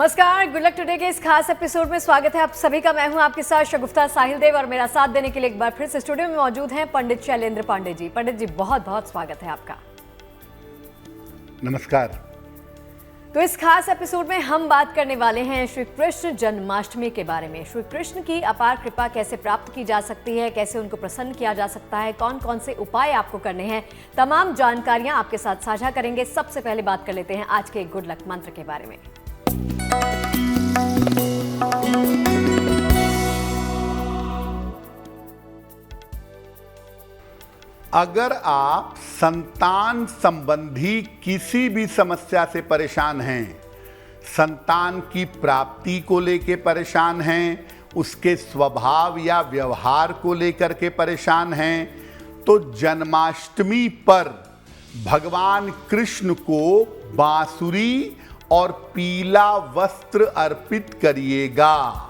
नमस्कार, good luck today के इस खास एपिसोड में स्वागत है आप सभी का। मैं हूं आपके साथ शगुफ्ता साहिल देव और मेरा साथ देने के लिए एक बार फिर से स्टूडियो में मौजूद हैं पंडित शैलेंद्र पांडे जी। पंडित जी, बहुत बहुत स्वागत है आपका। नमस्कार। तो इस खास एपिसोड में हम बात करने वाले हैं श्री कृष्ण जन्माष्टमी के बारे में। श्री कृष्ण की अपार कृपा कैसे प्राप्त की जा सकती है, कैसे उनको प्रसन्न किया जा सकता है, कौन कौन से उपाय आपको करने हैं, तमाम जानकारियां आपके साथ साझा करेंगे। सबसे पहले बात कर लेते हैं आज के गुड लक मंत्र के बारे में। अगर आप संतान संबंधी किसी भी समस्या से परेशान हैं, संतान की प्राप्ति को लेकर परेशान हैं, उसके स्वभाव या व्यवहार को लेकर के परेशान हैं, तो जन्माष्टमी पर भगवान कृष्ण को बांसुरी और पीला वस्त्र अर्पित करिएगा।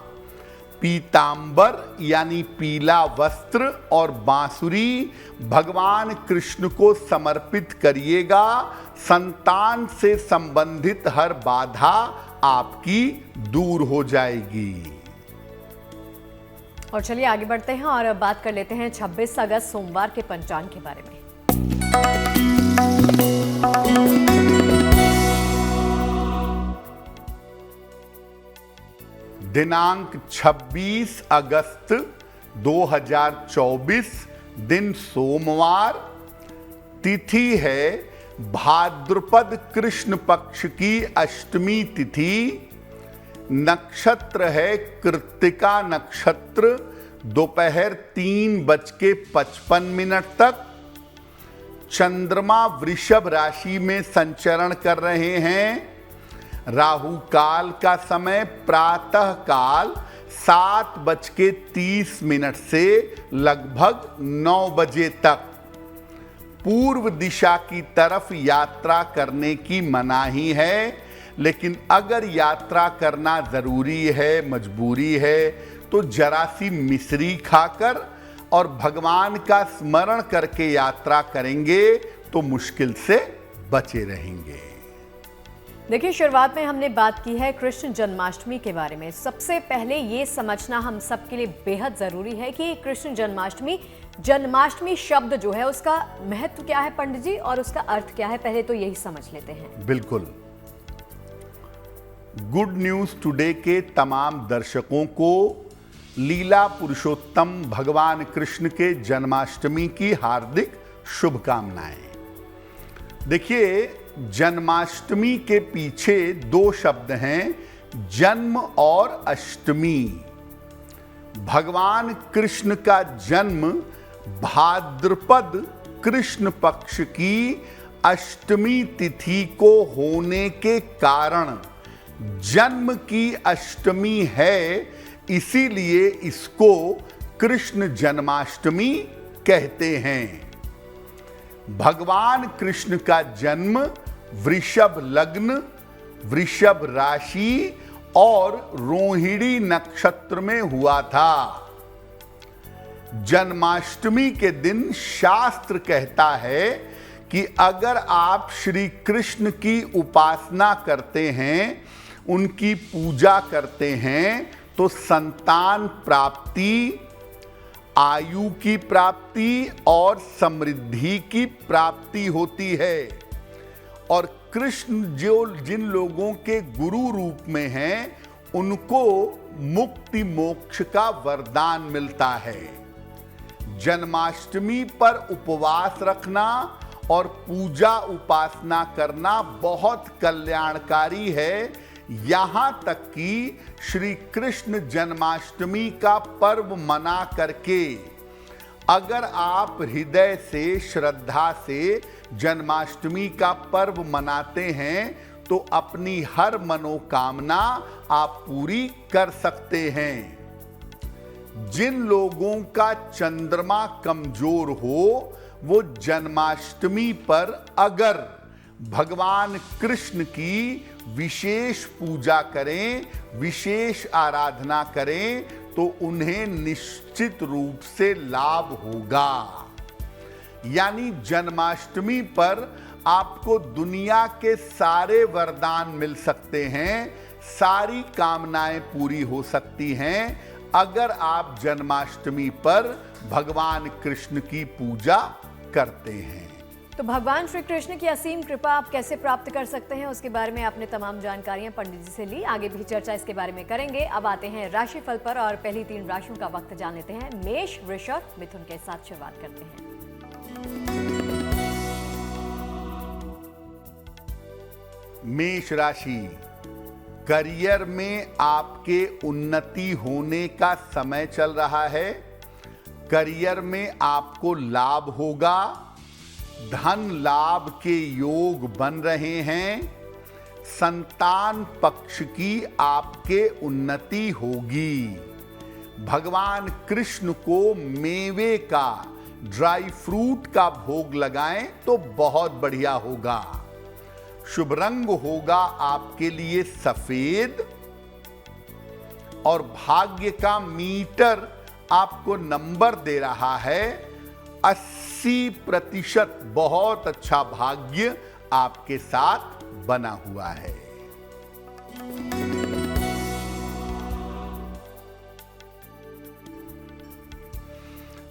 पीतांबर यानी पीला वस्त्र और बांसुरी भगवान कृष्ण को समर्पित करिएगा। संतान से संबंधित हर बाधा आपकी दूर हो जाएगी। और चलिए आगे बढ़ते हैं और बात कर लेते हैं 26 अगस्त सोमवार के पंचांग के बारे में। दिनांक 26 अगस्त 2024, दिन सोमवार, तिथि है भाद्रपद कृष्ण पक्ष की अष्टमी तिथि, नक्षत्र है कृत्तिका नक्षत्र, दोपहर 3:55 तक। चंद्रमा वृषभ राशि में संचरण कर रहे हैं। राहु काल का समय प्रातः काल 7:30 से लगभग 9 बजे तक। पूर्व दिशा की तरफ यात्रा करने की मनाही है, लेकिन अगर यात्रा करना जरूरी है, मजबूरी है, तो जरा सी मिश्री खाकर और भगवान का स्मरण करके यात्रा करेंगे तो मुश्किल से बचे रहेंगे। देखिए, शुरुआत में हमने बात की है कृष्ण जन्माष्टमी के बारे में। सबसे पहले ये समझना हम सबके लिए बेहद जरूरी है कि कृष्ण जन्माष्टमी शब्द जो है उसका महत्व क्या है पंडित जी, और उसका अर्थ क्या है, पहले तो यही समझ लेते हैं। बिल्कुल। गुड न्यूज टुडे के तमाम दर्शकों को लीला पुरुषोत्तम भगवान कृष्ण के जन्माष्टमी की हार्दिक शुभकामनाएं। देखिए, जन्माष्टमी के पीछे 2 शब्द हैं, जन्म और अष्टमी। भगवान कृष्ण का जन्म भाद्रपद कृष्ण पक्ष की अष्टमी तिथि को होने के कारण जन्म की अष्टमी है, इसीलिए इसको कृष्ण जन्माष्टमी कहते हैं। भगवान कृष्ण का जन्म वृषभ लग्न, वृषभ राशि और रोहिणी नक्षत्र में हुआ था। जन्माष्टमी के दिन शास्त्र कहता है कि अगर आप श्री कृष्ण की उपासना करते हैं, उनकी पूजा करते हैं, तो संतान प्राप्ति, आयु की प्राप्ति और समृद्धि की प्राप्ति होती है। और कृष्ण जिन लोगों के गुरु रूप में हैं, उनको मुक्ति मोक्ष का वरदान मिलता है। जन्माष्टमी पर उपवास रखना और पूजा उपासना करना बहुत कल्याणकारी है। यहां तक कि श्री कृष्ण जन्माष्टमी का पर्व मना करके अगर आप हृदय से, श्रद्धा से जन्माष्टमी का पर्व मनाते हैं, तो अपनी हर मनोकामना आप पूरी कर सकते हैं। जिन लोगों का चंद्रमा कमजोर हो, वो जन्माष्टमी पर अगर भगवान कृष्ण की विशेष पूजा करें, विशेष आराधना करें, तो उन्हें निश्चित रूप से लाभ होगा। यानी जन्माष्टमी पर आपको दुनिया के सारे वरदान मिल सकते हैं, सारी कामनाएं पूरी हो सकती हैं अगर आप जन्माष्टमी पर भगवान कृष्ण की पूजा करते हैं। तो भगवान श्री कृष्ण की असीम कृपा आप कैसे प्राप्त कर सकते हैं, उसके बारे में आपने तमाम जानकारियां पंडित जी से ली। आगे भी चर्चा इसके बारे में करेंगे। अब आते हैं राशिफल पर और पहली 3 राशियों का वक्त जान लेते हैं। मेष, वृषभ, मिथुन के साथ शुरुआत करते हैं। मेष राशि, करियर में आपके उन्नति होने का समय चल रहा है। करियर में आपको लाभ होगा, धन लाभ के योग बन रहे हैं। संतान पक्ष की आपके उन्नति होगी। भगवान कृष्ण को मेवे का, ड्राई फ्रूट का भोग लगाएं तो बहुत बढ़िया होगा। शुभ रंग होगा आपके लिए सफेद और भाग्य का मीटर आपको नंबर दे रहा है 80%। बहुत अच्छा भाग्य आपके साथ बना हुआ है।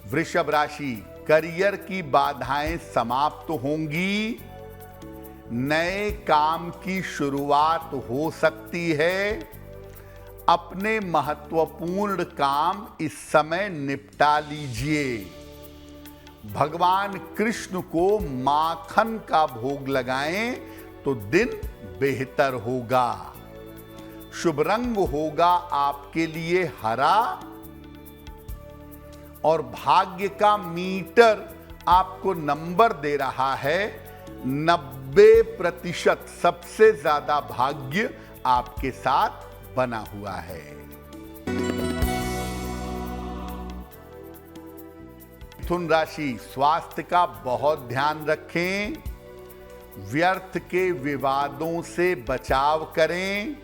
वृषभ राशि, करियर की बाधाएं समाप्त होंगी। नए काम की शुरुआत हो सकती है। अपने महत्वपूर्ण काम इस समय निपटा लीजिए। भगवान कृष्ण को माखन का भोग लगाएं तो दिन बेहतर होगा। शुभ रंग होगा आपके लिए हरा और भाग्य का मीटर आपको नंबर दे रहा है 90%। सबसे ज्यादा भाग्य आपके साथ बना हुआ है। मिथुन राशि, स्वास्थ्य का बहुत ध्यान रखें। व्यर्थ के विवादों से बचाव करें।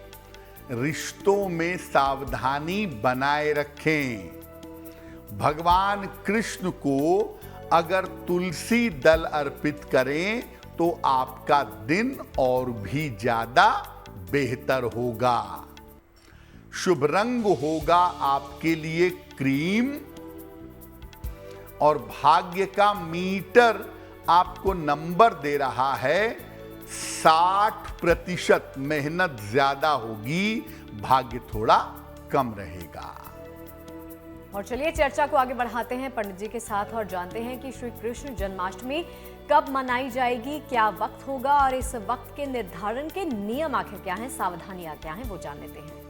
रिश्तों में सावधानी बनाए रखें। भगवान कृष्ण को अगर तुलसी दल अर्पित करें तो आपका दिन और भी ज्यादा बेहतर होगा। शुभ रंग होगा आपके लिए क्रीम और भाग्य का मीटर आपको नंबर दे रहा है 60%। मेहनत ज्यादा होगी, भाग्य थोड़ा कम रहेगा। और चलिए चर्चा को आगे बढ़ाते हैं पंडित जी के साथ और जानते हैं कि श्री कृष्ण जन्माष्टमी कब मनाई जाएगी, क्या वक्त होगा और इस वक्त के निर्धारण के नियम आखिर क्या हैं, सावधानियां क्या हैं, वो जान लेते हैं।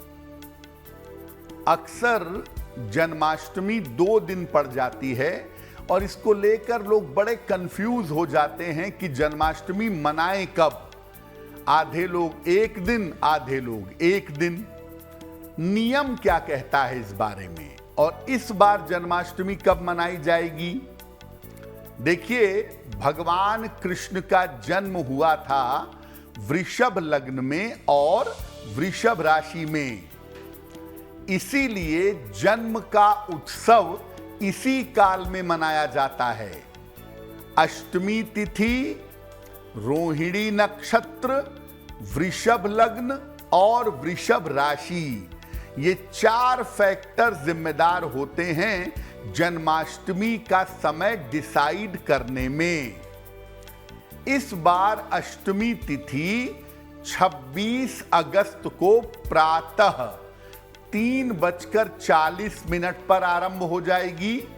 अक्सर जन्माष्टमी 2 दिन पड़ जाती है और इसको लेकर लोग बड़े कंफ्यूज हो जाते हैं कि जन्माष्टमी मनाएं कब। आधे लोग 1 दिन, आधे लोग 1 दिन। नियम क्या कहता है इस बारे में और इस बार जन्माष्टमी कब मनाई जाएगी? देखिए, भगवान कृष्ण का जन्म हुआ था वृषभ लग्न में और वृषभ राशि में। इसीलिए जन्म का उत्सव इसी काल में मनाया जाता है। अष्टमी तिथि, रोहिणी नक्षत्र, वृषभ लग्न और वृषभ राशि, ये 4 फैक्टर जिम्मेदार होते हैं जन्माष्टमी का समय डिसाइड करने में। इस बार अष्टमी तिथि 26 अगस्त को प्रातः 3:40 पर आरंभ हो जाएगी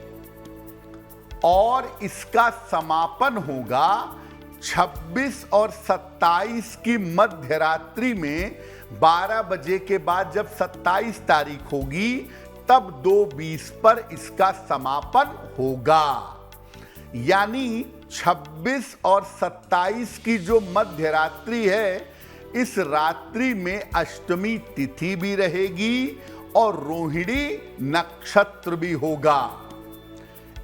और इसका समापन होगा 26 और 27 की मध्य रात्रि में 12 बजे के बाद। जब 27 तारीख होगी तब 2:20 पर इसका समापन होगा। यानी 26 और 27 की जो मध्य रात्रि है, इस रात्रि में अष्टमी तिथि भी रहेगी और रोहिणी नक्षत्र भी होगा।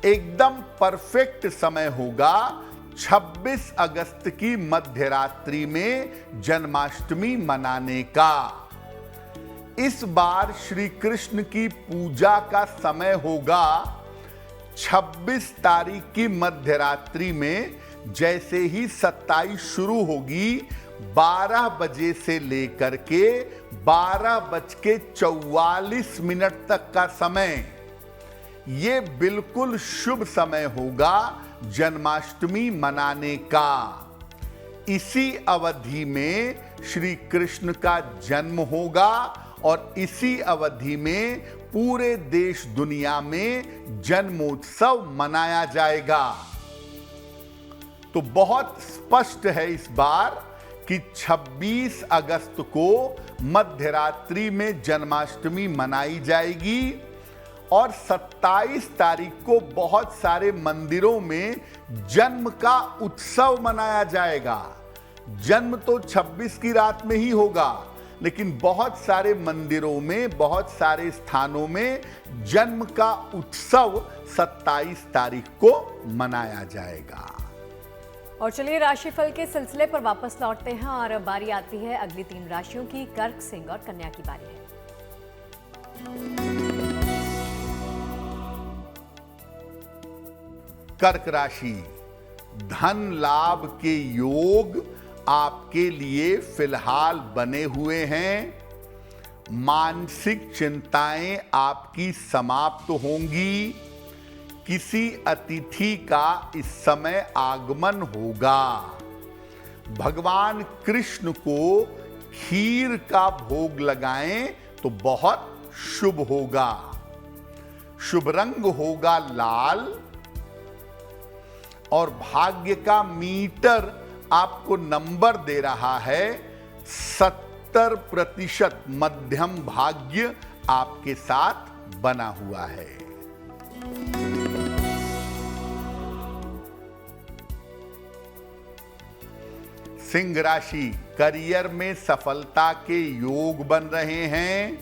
एकदम परफेक्ट समय होगा 26 अगस्त की मध्य रात्रि में जन्माष्टमी मनाने का। इस बार श्री कृष्ण की पूजा का समय होगा 26 तारीख की मध्य रात्रि में। जैसे ही 27 शुरू होगी 12 बजे से लेकर के 12:44 तक का समय, ये बिल्कुल शुभ समय होगा जन्माष्टमी मनाने का। इसी अवधि में श्री कृष्ण का जन्म होगा और इसी अवधि में पूरे देश दुनिया में जन्मोत्सव मनाया जाएगा। तो बहुत स्पष्ट है इस बार कि 26 अगस्त को मध्यरात्रि में जन्माष्टमी मनाई जाएगी और 27 तारीख को बहुत सारे मंदिरों में जन्म का उत्सव मनाया जाएगा। जन्म तो 26 की रात में ही होगा, लेकिन बहुत सारे मंदिरों में, बहुत सारे स्थानों में जन्म का उत्सव 27 तारीख को मनाया जाएगा। और चलिए राशिफल के सिलसिले पर वापस लौटते हैं और बारी आती है अगली 3 राशियों की। कर्क, सिंह और कन्या की बारी है। कर्क राशि, धन लाभ के योग आपके लिए फिलहाल बने हुए हैं। मानसिक चिंताएं आपकी समाप्त होंगी। किसी अतिथि का इस समय आगमन होगा। भगवान कृष्ण को खीर का भोग लगाएं तो बहुत शुभ होगा। शुभ रंग होगा लाल और भाग्य का मीटर आपको नंबर दे रहा है 70% मध्यम भाग्य आपके साथ बना हुआ है। सिंह राशि, करियर में सफलता के योग बन रहे हैं।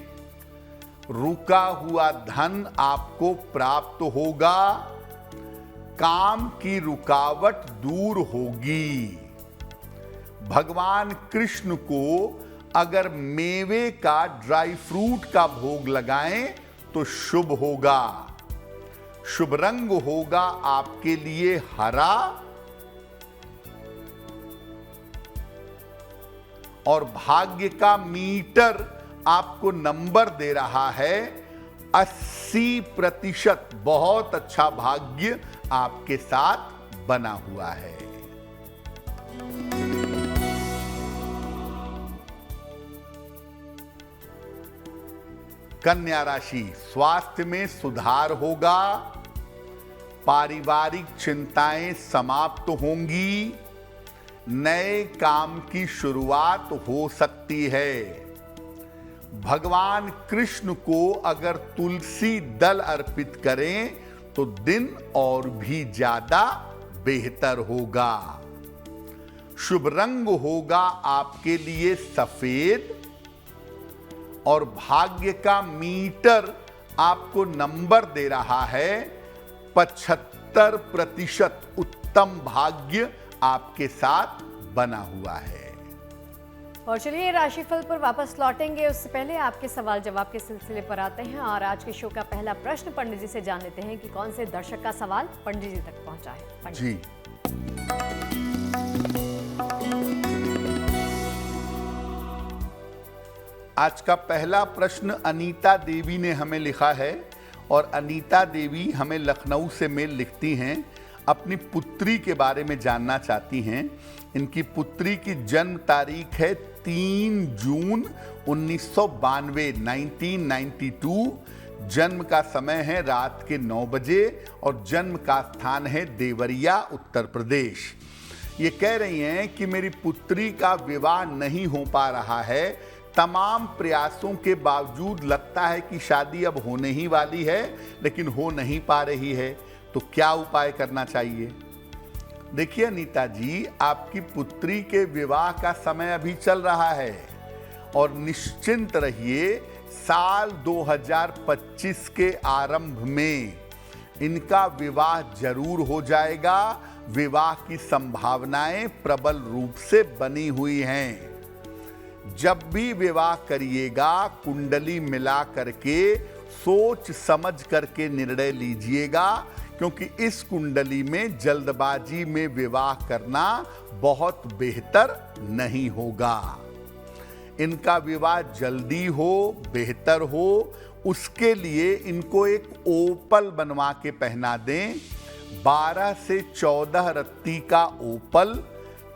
रुका हुआ धन आपको प्राप्त होगा। काम की रुकावट दूर होगी। भगवान कृष्ण को अगर मेवे का, ड्राई फ्रूट का भोग लगाएं तो शुभ होगा। शुभ रंग होगा आपके लिए हरा और भाग्य का मीटर आपको नंबर दे रहा है 80%। बहुत अच्छा भाग्य आपके साथ बना हुआ है। कन्या राशि, स्वास्थ्य में सुधार होगा। पारिवारिक चिंताएं समाप्त होंगी। नए काम की शुरुआत हो सकती है। भगवान कृष्ण को अगर तुलसी दल अर्पित करें तो दिन और भी ज्यादा बेहतर होगा। शुभ रंग होगा आपके लिए सफेद और भाग्य का मीटर आपको नंबर दे रहा है 75%। उत्तम भाग्य आपके साथ बना हुआ है। और चलिए राशिफल पर वापस लौटेंगे, उससे पहले आपके सवाल जवाब के सिलसिले पर आते हैं और आज के शो का पहला प्रश्न पंडित जी से जान लेते हैं कि कौन से दर्शक का सवाल पंडित जी तक पहुंचा है। जी, आज का पहला प्रश्न अनीता देवी ने हमें लिखा है और अनीता देवी हमें लखनऊ से मेल लिखती हैं। अपनी पुत्री के बारे में जानना चाहती हैं। इनकी पुत्री की जन्म तारीख है 3 जून 1992, 1992। जन्म का समय है रात के 9 बजे और जन्म का स्थान है देवरिया, उत्तर प्रदेश। ये कह रही हैं कि मेरी पुत्री का विवाह नहीं हो पा रहा है। तमाम प्रयासों के बावजूद लगता है कि शादी अब होने ही वाली है, लेकिन हो नहीं पा रही है। तो क्या उपाय करना चाहिए? देखिए अनीता जी, आपकी पुत्री के विवाह का समय अभी चल रहा है और निश्चिंत रहिए, साल 2025 के आरंभ में इनका विवाह जरूर हो जाएगा। विवाह की संभावनाएं प्रबल रूप से बनी हुई हैं। जब भी विवाह करिएगा, कुंडली मिला करके सोच समझ करके निर्णय लीजिएगा, क्योंकि इस कुंडली में जल्दबाजी में विवाह करना बहुत बेहतर नहीं होगा। इनका विवाह जल्दी हो, बेहतर हो, उसके लिए इनको एक ओपल बनवा के पहना दें। 12 से 14 रत्ती का ओपल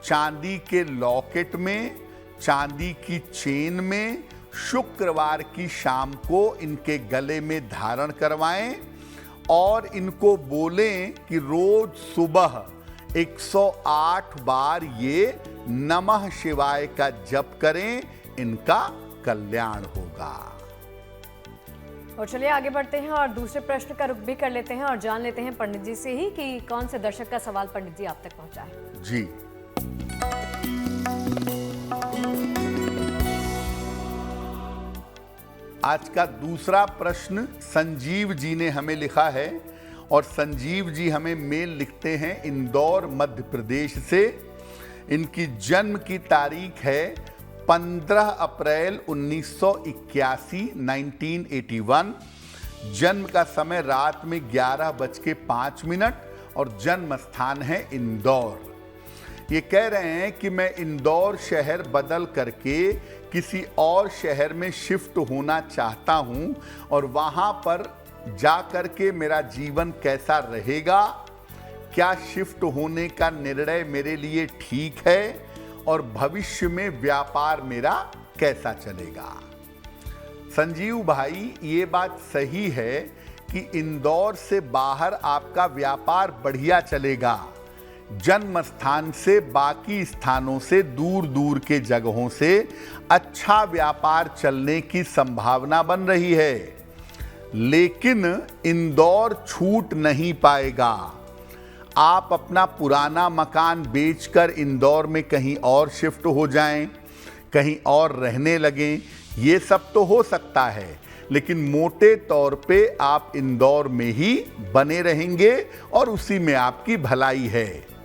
चांदी के लॉकेट में, चांदी की चेन में शुक्रवार की शाम को इनके गले में धारण करवाएं और इनको बोलें कि रोज सुबह 108 बार ये नमः शिवाय का जप करें, इनका कल्याण होगा। और चलिए आगे बढ़ते हैं और दूसरे प्रश्न का रुख भी कर लेते हैं और जान लेते हैं पंडित जी से ही कि कौन से दर्शक का सवाल पंडित जी आप तक पहुंचा है। जी, आज का दूसरा प्रश्न संजीव जी ने हमें लिखा है और संजीव जी हमें मेल लिखते हैं इंदौर मध्य प्रदेश से। इनकी जन्म की तारीख है 15 अप्रैल 1981 1981। जन्म का समय रात में 11:05 और जन्म स्थान है इंदौर। ये कह रहे हैं कि मैं इंदौर शहर बदल करके किसी और शहर में शिफ्ट होना चाहता हूं और वहां पर जा करके मेरा जीवन कैसा रहेगा, क्या शिफ्ट होने का निर्णय मेरे लिए ठीक है और भविष्य में व्यापार मेरा कैसा चलेगा। संजीव भाई, ये बात सही है कि इंदौर से बाहर आपका व्यापार बढ़िया चलेगा। जन्म स्थान से बाकी स्थानों से दूर दूर के जगहों से अच्छा व्यापार चलने की संभावना बन रही है, लेकिन इंदौर छूट नहीं पाएगा। आप अपना पुराना मकान बेचकर इंदौर में कहीं और शिफ्ट हो जाएं, कहीं और रहने लगें, ये सब तो हो सकता है, लेकिन मोटे तौर पे आप इंदौर में ही बने रहेंगे और उसी में आपकी भलाई है।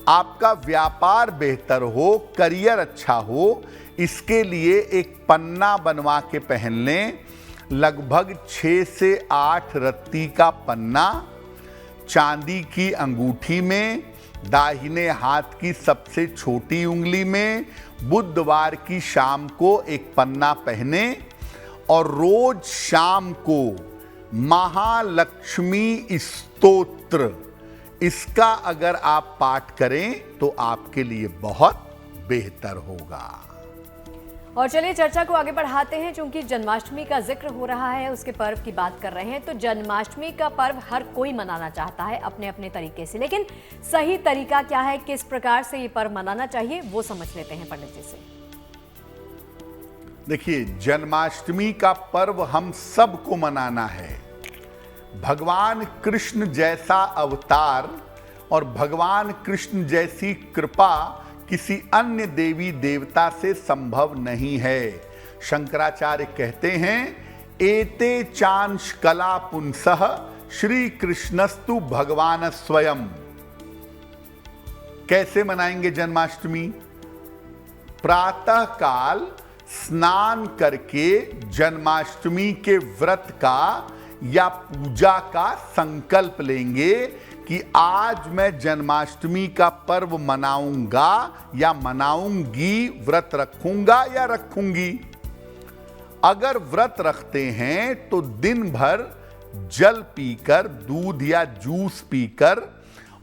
आपका व्यापार बेहतर हो, करियर अच्छा हो, इसके लिए एक पन्ना बनवा के पहन लें। लगभग 6 से 8 रत्ती का पन्ना चांदी की अंगूठी में, दाहिने हाथ की सबसे छोटी उंगली में, बुधवार की शाम को एक पन्ना पहने और रोज शाम को महालक्ष्मी स्तोत्र, इसका अगर आप पाठ करें तो आपके लिए बहुत बेहतर होगा। और चलिए चर्चा को आगे बढ़ाते हैं। चूंकि जन्माष्टमी का जिक्र हो रहा है, उसके पर्व की बात कर रहे हैं, तो जन्माष्टमी का पर्व हर कोई मनाना चाहता है अपने अपने तरीके से, लेकिन सही तरीका क्या है, किस प्रकार से ये पर्व मनाना चाहिए, वो समझ लेते हैं पंडित जी से। देखिए, जन्माष्टमी का पर्व हम सबको मनाना है। भगवान कृष्ण जैसा अवतार और भगवान कृष्ण जैसी कृपा किसी अन्य देवी देवता से संभव नहीं है। शंकराचार्य कहते हैं, एते चांश कला पुंसः श्री कृष्णस्तु भगवान स्वयं। कैसे मनाएंगे जन्माष्टमी? प्रातः काल स्नान करके जन्माष्टमी के व्रत का या पूजा का संकल्प लेंगे कि आज मैं जन्माष्टमी का पर्व मनाऊंगा या मनाऊंगी, व्रत रखूंगा या रखूंगी। अगर व्रत रखते हैं तो दिन भर जल पीकर, दूध या जूस पीकर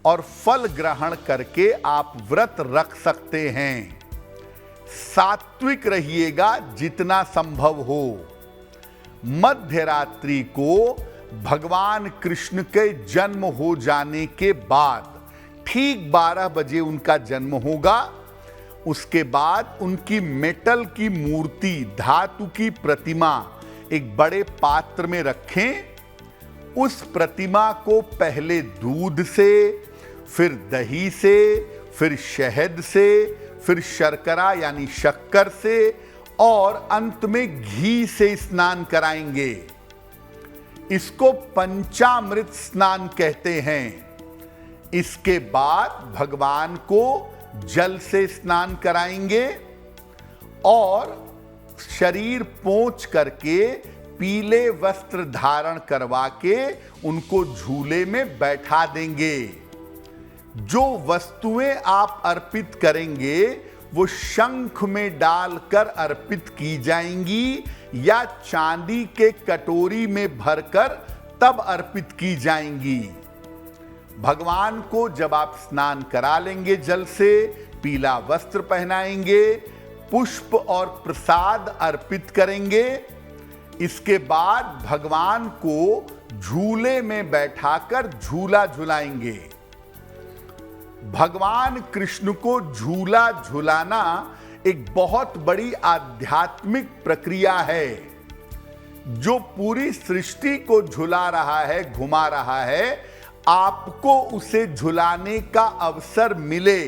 और फल ग्रहण करके आप व्रत रख सकते हैं। सात्विक रहिएगा जितना संभव हो। मध्य रात्रि को भगवान कृष्ण के जन्म हो जाने के बाद, ठीक 12 बजे उनका जन्म होगा, उसके बाद उनकी मेटल की मूर्ति, धातु की प्रतिमा एक बड़े पात्र में रखें। उस प्रतिमा को पहले दूध से, फिर दही से, फिर शहद से, फिर शर्करा यानी शक्कर से और अंत में घी से स्नान कराएंगे। इसको पंचामृत स्नान कहते हैं। इसके बाद भगवान को जल से स्नान कराएंगे और शरीर पोंछ करके पीले वस्त्र धारण करवा के उनको झूले में बैठा देंगे। जो वस्तुएं आप अर्पित करेंगे वो शंख में डालकर अर्पित की जाएंगी या चांदी के कटोरी में भरकर तब अर्पित की जाएंगी। भगवान को जब आप स्नान करा लेंगे जल से, पीला वस्त्र पहनाएंगे, पुष्प और प्रसाद अर्पित करेंगे, इसके बाद भगवान को झूले में बैठाकर झूला झुलाएंगे। भगवान कृष्ण को झूला झुलाना एक बहुत बड़ी आध्यात्मिक प्रक्रिया है। जो पूरी सृष्टि को झुला रहा है, घुमा रहा है, आपको उसे झुलाने का अवसर मिले।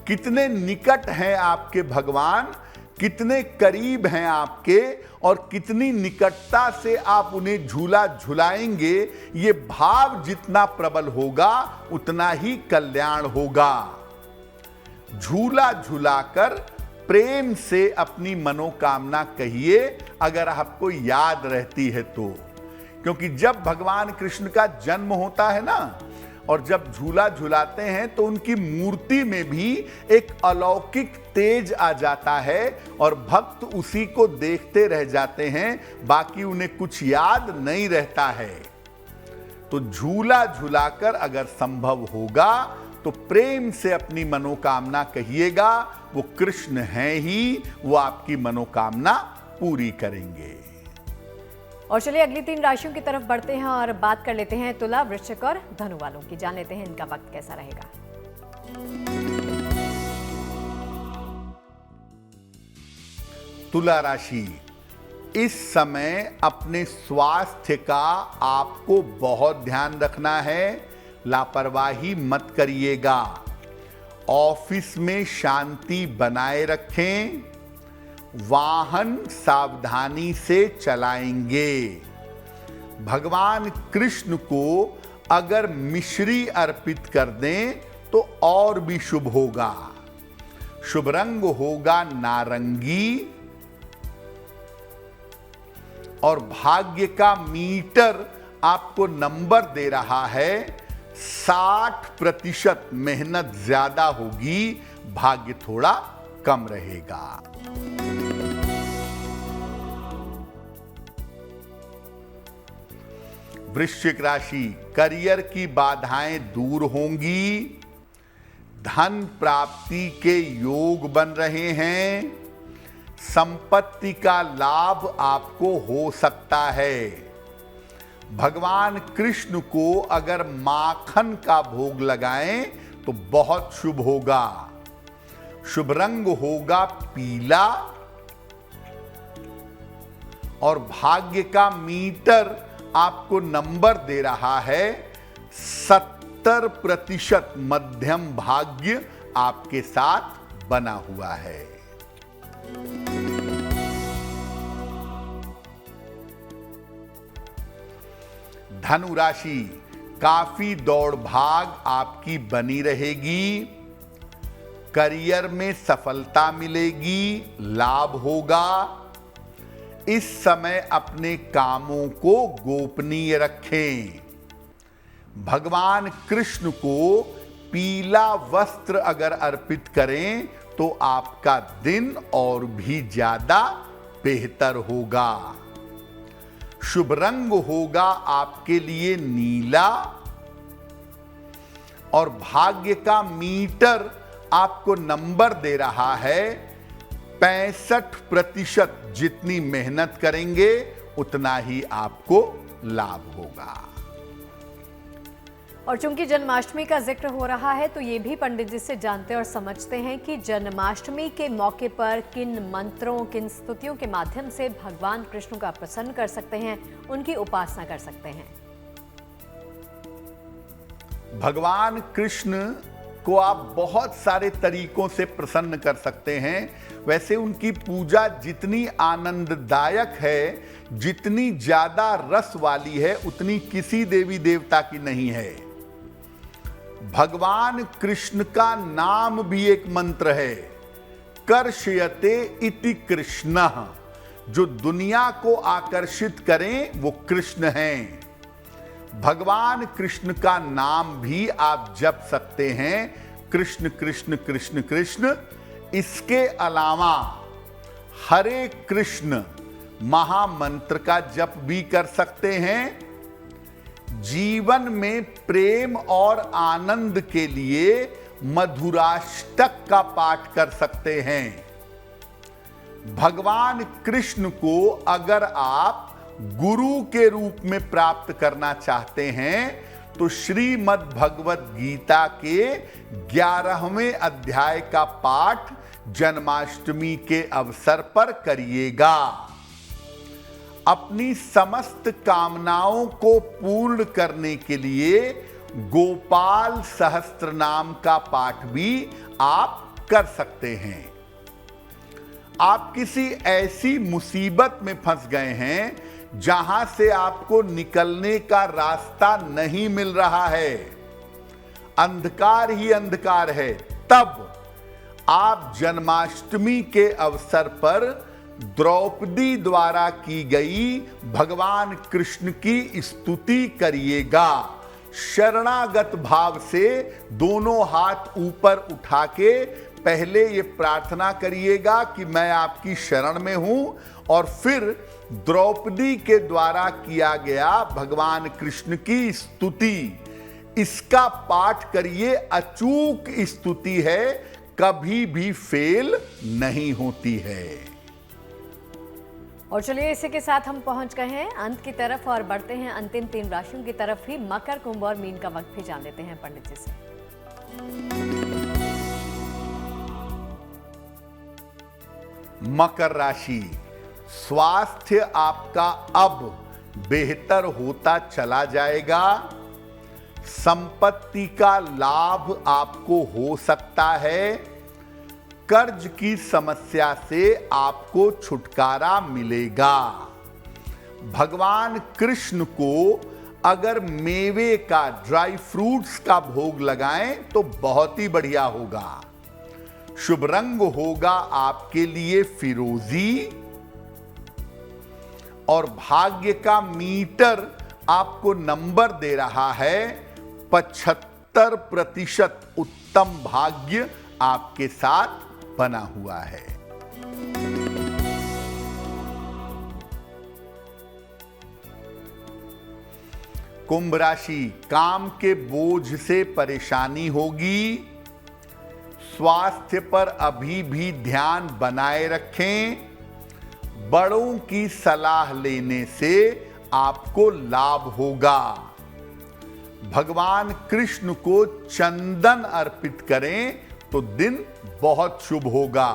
कितने निकट हैं आपके भगवान, कितने करीब हैं आपके, और कितनी निकटता से आप उन्हें झूला झुलाएंगे, ये भाव जितना प्रबल होगा उतना ही कल्याण होगा। झूला झुलाकर प्रेम से अपनी मनोकामना कहिए, अगर आपको याद रहती है तो। क्योंकि जब भगवान कृष्ण का जन्म होता है ना, और जब झूला झुलाते हैं तो उनकी मूर्ति में भी एक अलौकिक तेज आ जाता है और भक्त उसी को देखते रह जाते हैं, बाकी उन्हें कुछ याद नहीं रहता है। तो झूला झुलाकर अगर संभव होगा तो प्रेम से अपनी मनोकामना कहिएगा, वो कृष्ण हैं ही, वो आपकी मनोकामना पूरी करेंगे। और चलिए अगली 3 राशियों की तरफ बढ़ते हैं और बात कर लेते हैं तुला, वृश्चिक और धनु वालों की। जान लेते हैं इनका वक्त कैसा रहेगा। तुला राशि, इस समय अपने स्वास्थ्य का आपको बहुत ध्यान रखना है, लापरवाही मत करिएगा। ऑफिस में शांति बनाए रखें, वाहन सावधानी से चलाएंगे। भगवान कृष्ण को अगर मिश्री अर्पित कर दें तो और भी शुभ होगा। शुभ रंग होगा नारंगी, और भाग्य का मीटर आपको नंबर दे रहा है 60%। मेहनत ज्यादा होगी, भाग्य थोड़ा कम रहेगा। वृश्चिक राशि, करियर की बाधाएं दूर होंगी, धन प्राप्ति के योग बन रहे हैं, संपत्ति का लाभ आपको हो सकता है। भगवान कृष्ण को अगर माखन का भोग लगाएं तो बहुत शुभ होगा। शुभ रंग होगा पीला, और भाग्य का मीटर आपको नंबर दे रहा है 70%। मध्यम भाग्य आपके साथ बना हुआ है। धनु राशि, काफी दौड़ भाग आपकी बनी रहेगी, करियर में सफलता मिलेगी, लाभ होगा। इस समय अपने कामों को गोपनीय रखें। भगवान कृष्ण को पीला वस्त्र अगर अर्पित करें तो आपका दिन और भी ज्यादा बेहतर होगा। शुभ रंग होगा आपके लिए नीला, और भाग्य का मीटर आपको नंबर दे रहा है 65%। जितनी मेहनत करेंगे उतना ही आपको लाभ होगा। और चूंकि जन्माष्टमी का जिक्र हो रहा है तो ये भी पंडित जी से जानते और समझते हैं कि जन्माष्टमी के मौके पर किन मंत्रों, किन स्तुतियों के माध्यम से भगवान कृष्ण को आप प्रसन्न कर सकते हैं, उनकी उपासना कर सकते हैं। भगवान कृष्ण को आप बहुत सारे तरीकों से प्रसन्न कर सकते हैं। वैसे उनकी पूजा जितनी आनंददायक है, जितनी ज्यादा रस वाली है, उतनी किसी देवी देवता की नहीं है। भगवान कृष्ण का नाम भी एक मंत्र है, कर्षयते इति कृष्णः। जो दुनिया को आकर्षित करें वो कृष्ण हैं। भगवान कृष्ण का नाम भी आप जप सकते हैं, कृष्ण कृष्ण कृष्ण कृष्ण। इसके अलावा हरे कृष्ण महामंत्र का जप भी कर सकते हैं। जीवन में प्रेम और आनंद के लिए मधुराष्टक का पाठ कर सकते हैं। भगवान कृष्ण को अगर आप गुरु के रूप में प्राप्त करना चाहते हैं तो श्रीमद् भगवत गीता के 11वें अध्याय का पाठ जन्माष्टमी के अवसर पर करिएगा। अपनी समस्त कामनाओं को पूर्ण करने के लिए गोपाल सहस्त्र नाम का पाठ भी आप कर सकते हैं। आप किसी ऐसी मुसीबत में फंस गए हैं जहां से आपको निकलने का रास्ता नहीं मिल रहा है, अंधकार ही अंधकार है, तब आप जन्माष्टमी के अवसर पर द्रौपदी द्वारा की गई भगवान कृष्ण की स्तुति करिएगा। शरणागत भाव से दोनों हाथ ऊपर उठा के पहले ये प्रार्थना करिएगा कि मैं आपकी शरण में हूं, और फिर द्रौपदी के द्वारा किया गया भगवान कृष्ण की स्तुति, इसका पाठ करिए। अचूक स्तुति है, कभी भी फेल नहीं होती है। और चलिए इसी के साथ हम पहुंच गए हैं अंत की तरफ और बढ़ते हैं अंतिम 3 राशियों की तरफ ही। मकर, कुंभ और मीन का वक्त भी जान लेते हैं पंडित जी से। मकर राशि, स्वास्थ्य आपका अब बेहतर होता चला जाएगा। संपत्ति का लाभ आपको हो सकता है। कर्ज की समस्या से आपको छुटकारा मिलेगा। भगवान कृष्ण को अगर मेवे का, ड्राई फ्रूट्स का भोग लगाएं तो बहुत ही बढ़िया होगा। शुभ रंग होगा आपके लिए फिरोजी, और भाग्य का मीटर आपको नंबर दे रहा है 75% उत्तम भाग्य आपके साथ बना हुआ है। कुंभ राशि, काम के बोझ से परेशानी होगी। स्वास्थ्य पर अभी भी ध्यान बनाए रखें। बड़ों की सलाह लेने से आपको लाभ होगा। भगवान कृष्ण को चंदन अर्पित करें तो दिन बहुत शुभ होगा।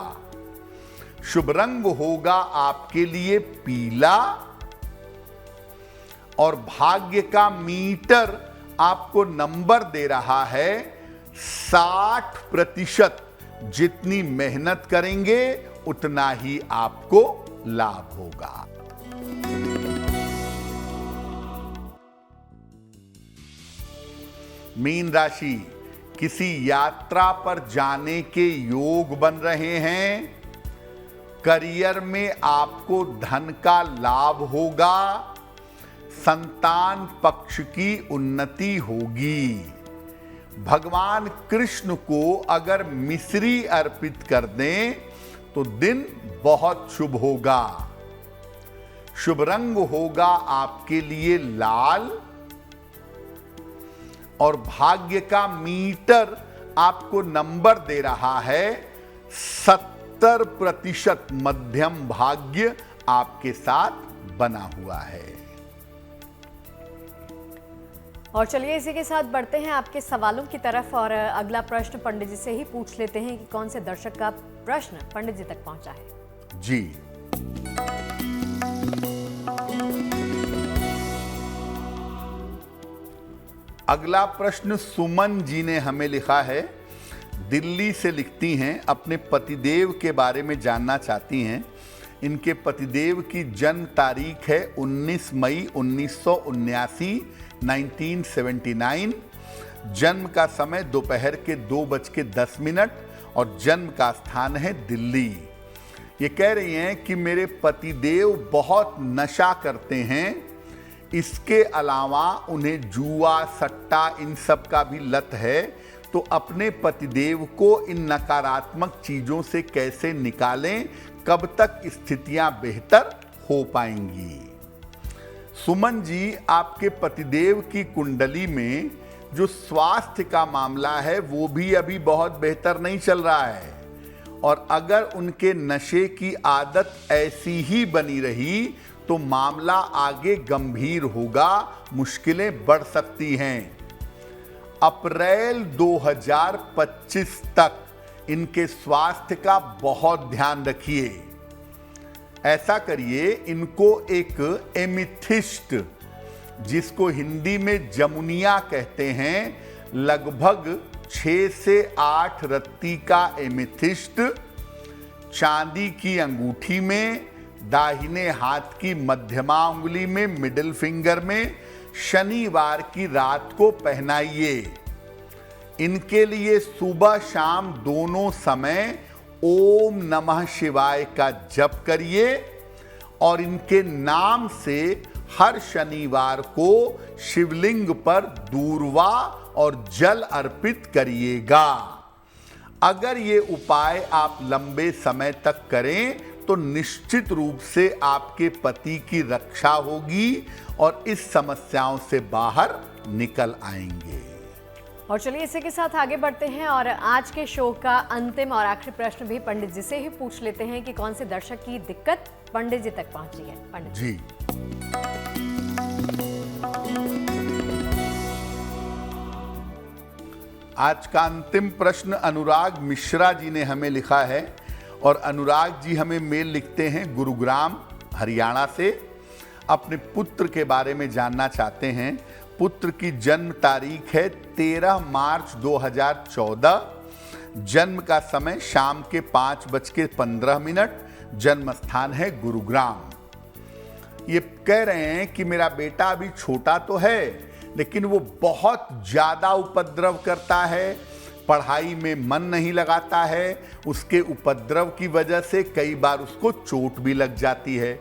शुभ रंग होगा आपके लिए पीला, और भाग्य का मीटर आपको नंबर दे रहा है 60%। जितनी मेहनत करेंगे उतना ही आपको लाभ होगा। मीन राशि, किसी यात्रा पर जाने के योग बन रहे हैं। करियर में आपको धन का लाभ होगा। संतान पक्ष की उन्नति होगी। भगवान कृष्ण को अगर मिश्री अर्पित कर दें तो दिन बहुत शुभ होगा। शुभ रंग होगा आपके लिए लाल, और भाग्य का मीटर आपको नंबर दे रहा है 70%। मध्यम भाग्य आपके साथ बना हुआ है। और चलिए इसी के साथ बढ़ते हैं आपके सवालों की तरफ, और अगला प्रश्न पंडित जी से ही पूछ लेते हैं कि कौन से दर्शक का प्रश्न पंडित जी तक पहुंचा है। जी, अगला प्रश्न सुमन जी ने हमें लिखा है। दिल्ली से लिखती हैं, अपने पतिदेव के बारे में जानना चाहती हैं। इनके पतिदेव की जन्म तारीख है 19 मई 1979, 1979। जन्म का समय दोपहर के 2:10 और जन्म का स्थान है दिल्ली। ये कह रही हैं कि मेरे पतिदेव बहुत नशा करते हैं, इसके अलावा उन्हें जुआ सट्टा इन सब का भी लत है, तो अपने पतिदेव को इन नकारात्मक चीज़ों से कैसे निकालें, कब तक स्थितियां बेहतर हो पाएंगी। सुमन जी, आपके पतिदेव की कुंडली में जो स्वास्थ्य का मामला है वो भी अभी बहुत बेहतर नहीं चल रहा है, और अगर उनके नशे की आदत ऐसी ही बनी रही तो मामला आगे गंभीर होगा, मुश्किलें बढ़ सकती हैं। अप्रैल 2025 तक इनके स्वास्थ्य का बहुत ध्यान रखिए। ऐसा करिए, इनको एक एमिथिस्ट, जिसको हिंदी में जमुनिया कहते हैं, लगभग 6 से 8 रत्ती का एमिथिस्ट चांदी की अंगूठी में, दाहिने हाथ की मध्यमा उंगली में, मिडिल फिंगर में, शनिवार की रात को पहनाइए। इनके लिए सुबह शाम दोनों समय ओम नमः शिवाय का जप करिए, और इनके नाम से हर शनिवार को शिवलिंग पर दूर्वा और जल अर्पित करिएगा। अगर ये उपाय आप लंबे समय तक करें तो निश्चित रूप से आपके पति की रक्षा होगी और इस समस्याओं से बाहर निकल आएंगे। और चलिए इसी के साथ आगे बढ़ते हैं और आज के शो का अंतिम और आखिरी प्रश्न भी पंडित जी से ही पूछ लेते हैं कि कौन से दर्शक की दिक्कत पंडित जी तक पहुंची है। पंडित जी, आज का अंतिम प्रश्न अनुराग मिश्रा जी ने हमें लिखा है, और अनुराग जी हमें मेल लिखते हैं गुरुग्राम हरियाणा से। अपने पुत्र के बारे में जानना चाहते हैं। पुत्र की जन्म तारीख है 13 मार्च 2014, जन्म का समय शाम के 5:15, जन्म स्थान है गुरुग्राम। ये कह रहे हैं कि मेरा बेटा अभी छोटा तो है, लेकिन वो बहुत ज़्यादा उपद्रव करता है, पढ़ाई में मन नहीं लगाता है, उसके उपद्रव की वजह से कई बार उसको चोट भी लग जाती है।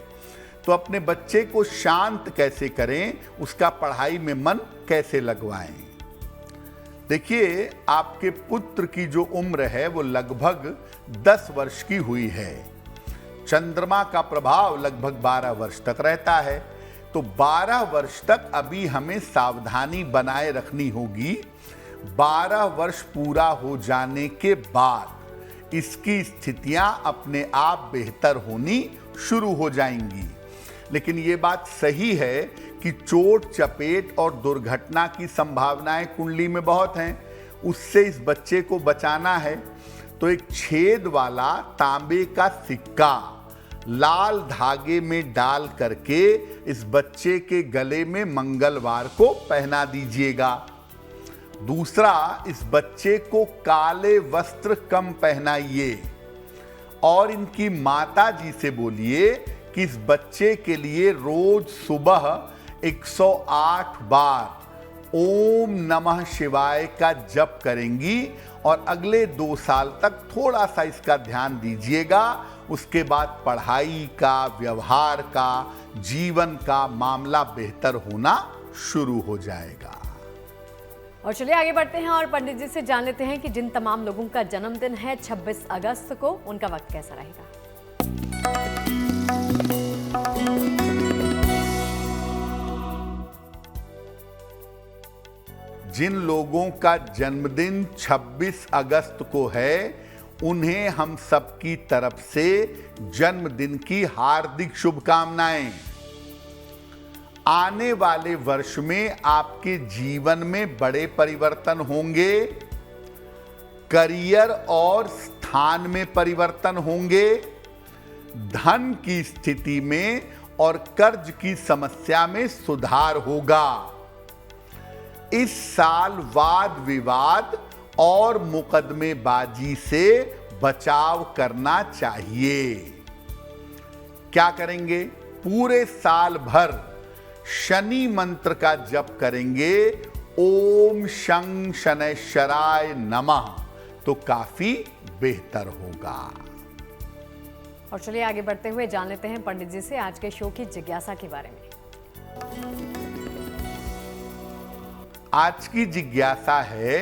तो अपने बच्चे को शांत कैसे करें, उसका पढ़ाई में मन कैसे लगवाएं। देखिए, आपके पुत्र की जो उम्र है वो लगभग 10 वर्ष की हुई है। चंद्रमा का प्रभाव लगभग 12 वर्ष तक रहता है, तो 12 वर्ष तक अभी हमें सावधानी बनाए रखनी होगी। 12 वर्ष पूरा हो जाने के बाद इसकी स्थितियां अपने आप बेहतर होनी शुरू हो जाएंगी। लेकिन ये बात सही है कि चोट चपेट और दुर्घटना की संभावनाएं कुंडली में बहुत हैं, उससे इस बच्चे को बचाना है। तो एक छेद वाला तांबे का सिक्का लाल धागे में डाल करके इस बच्चे के गले में मंगलवार को पहना दीजिएगा। दूसरा, इस बच्चे को काले वस्त्र कम पहनाइए, और इनकी माता जी से बोलिए कि इस बच्चे के लिए रोज सुबह 108 बार ओम नमः शिवाय का जप करेंगी, और अगले 2 साल तक थोड़ा सा इसका ध्यान दीजिएगा। उसके बाद पढ़ाई का, व्यवहार का, जीवन का मामला बेहतर होना शुरू हो जाएगा। और चलिए आगे बढ़ते हैं और पंडित जी से जान लेते हैं कि जिन तमाम लोगों का जन्मदिन है 26 अगस्त को, उनका वक्त कैसा रहेगा। जिन लोगों का जन्मदिन 26 अगस्त को है, उन्हें हम सबकी तरफ से जन्मदिन की हार्दिक शुभकामनाएं। आने वाले वर्ष में आपके जीवन में बड़े परिवर्तन होंगे, करियर और स्थान में परिवर्तन होंगे, धन की स्थिति में और कर्ज की समस्या में सुधार होगा। इस साल वाद विवाद और मुकदमेबाजी से बचाव करना चाहिए। क्या करेंगे? पूरे साल भर शनि मंत्र का जप करेंगे, ओम शं शनैश्चराय नमः, तो काफी बेहतर होगा। और चलिए आगे बढ़ते हुए जान लेते हैं पंडित जी से आज के शो की जिज्ञासा के बारे में। आज की जिज्ञासा है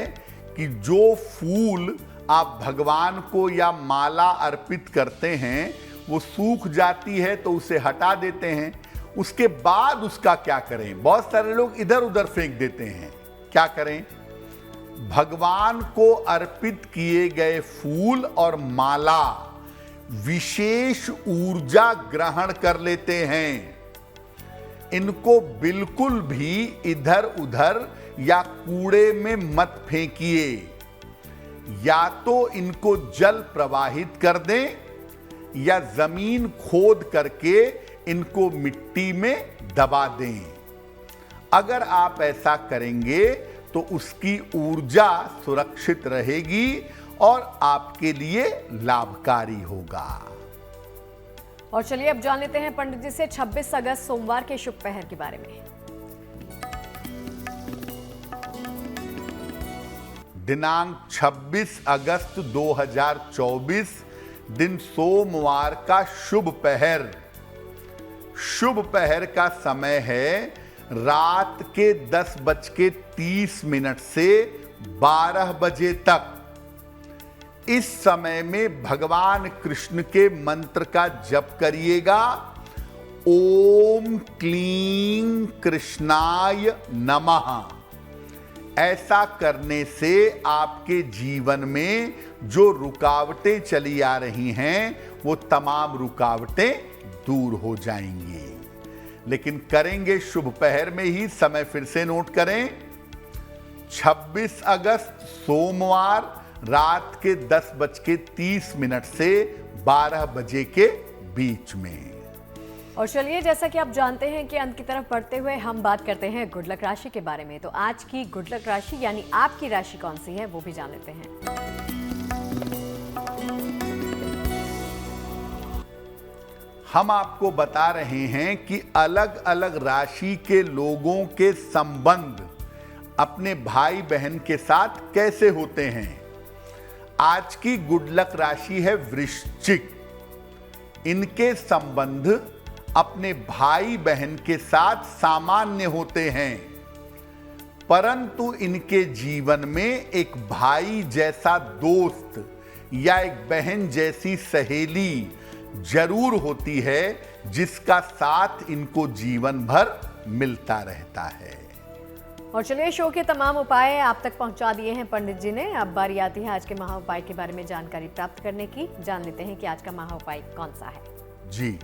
कि जो फूल आप भगवान को या माला अर्पित करते हैं वो सूख जाती है तो उसे हटा देते हैं, उसके बाद उसका क्या करें? बहुत सारे लोग इधर उधर फेंक देते हैं। क्या करें? भगवान को अर्पित किए गए फूल और माला विशेष ऊर्जा ग्रहण कर लेते हैं। इनको बिल्कुल भी इधर उधर या कूड़े में मत फेंकिए। या तो इनको जल प्रवाहित कर दें या जमीन खोद करके इनको मिट्टी में दबा दें। अगर आप ऐसा करेंगे तो उसकी ऊर्जा सुरक्षित रहेगी और आपके लिए लाभकारी होगा। और चलिए अब जान लेते हैं पंडित जी से 26 अगस्त सोमवार के शुभ पहर के बारे में। दिनांक 26 अगस्त 2024 दिन सोमवार का शुभ पहर। शुभ पहर का समय है रात के 10:30 से 12 बजे तक। इस समय में भगवान कृष्ण के मंत्र का जप करिएगा। ओम क्लीं कृष्णाय नमः। ऐसा करने से आपके जीवन में जो रुकावटें चली आ रही हैं वो तमाम रुकावटें दूर हो जाएंगी। लेकिन करेंगे शुभ पहर में ही। समय फिर से नोट करें, 26 अगस्त सोमवार रात के 10:30 से 12 बजे के बीच में। और चलिए जैसा कि आप जानते हैं कि अंत की तरफ बढ़ते हुए हम बात करते हैं गुड लक राशि के बारे में। तो आज की गुड लक राशि यानी आपकी राशि कौन सी है वो भी जान लेते हैं। हम आपको बता रहे हैं कि अलग अलग राशि के लोगों के संबंध अपने भाई बहन के साथ कैसे होते हैं। आज की गुड लक राशि है वृश्चिक। इनके संबंध अपने भाई बहन के साथ सामान्य होते हैं, परंतु इनके जीवन में एक भाई जैसा दोस्त या एक बहन जैसी सहेली जरूर होती है जिसका साथ इनको जीवन भर मिलता रहता है। और चलिए शो के तमाम उपाय आप तक पहुंचा दिए हैं पंडित जी ने। अब बारी आती है आज के महा उपाय के बारे में जानकारी प्राप्त करने की। जान लेते हैं कि आज का महा उपाय कौन सा है। जी,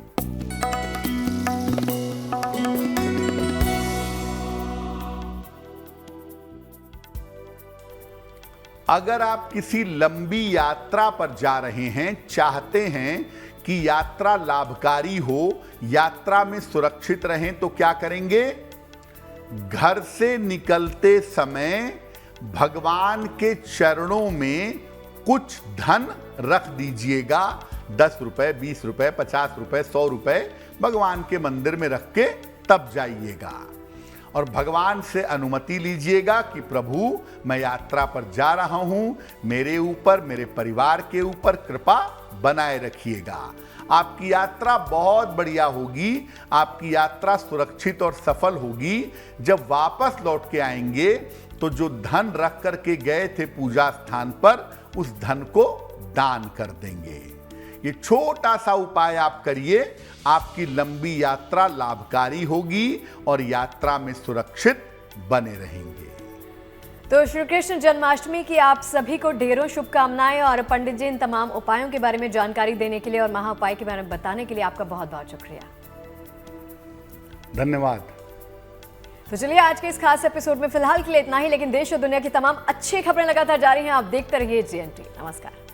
अगर आप किसी लंबी यात्रा पर जा रहे हैं, चाहते हैं कि यात्रा लाभकारी हो, यात्रा में सुरक्षित रहें, तो क्या करेंगे? घर से निकलते समय भगवान के चरणों में कुछ धन रख दीजिएगा। 10 रुपए, 20 रुपए, 50 रुपए, 100 रुपए भगवान के मंदिर में रख के तब जाइएगा और भगवान से अनुमति लीजिएगा कि प्रभु मैं यात्रा पर जा रहा हूं, मेरे ऊपर, मेरे परिवार के ऊपर कृपा बनाए रखिएगा। आपकी यात्रा बहुत बढ़िया होगी, आपकी यात्रा सुरक्षित और सफल होगी। जब वापस लौट के आएंगे तो जो धन रख करके गए थे पूजा स्थान पर, उस धन को दान कर देंगे। ये छोटा सा उपाय आप करिए, आपकी लंबी यात्रा लाभकारी होगी और यात्रा में सुरक्षित बने रहेंगे। तो श्री कृष्ण जन्माष्टमी की आप सभी को ढेरों शुभकामनाएं। और पंडित जी इन तमाम उपायों के बारे में जानकारी देने के लिए और महा उपाय के बारे में बताने के लिए आपका बहुत बहुत शुक्रिया। धन्यवाद। तो चलिए आज के इस खास एपिसोड में फिलहाल के लिए इतना ही, लेकिन देश और दुनिया की तमाम अच्छी खबरें लगातार जारी हैं। आप देखते रहिए GNT। नमस्कार।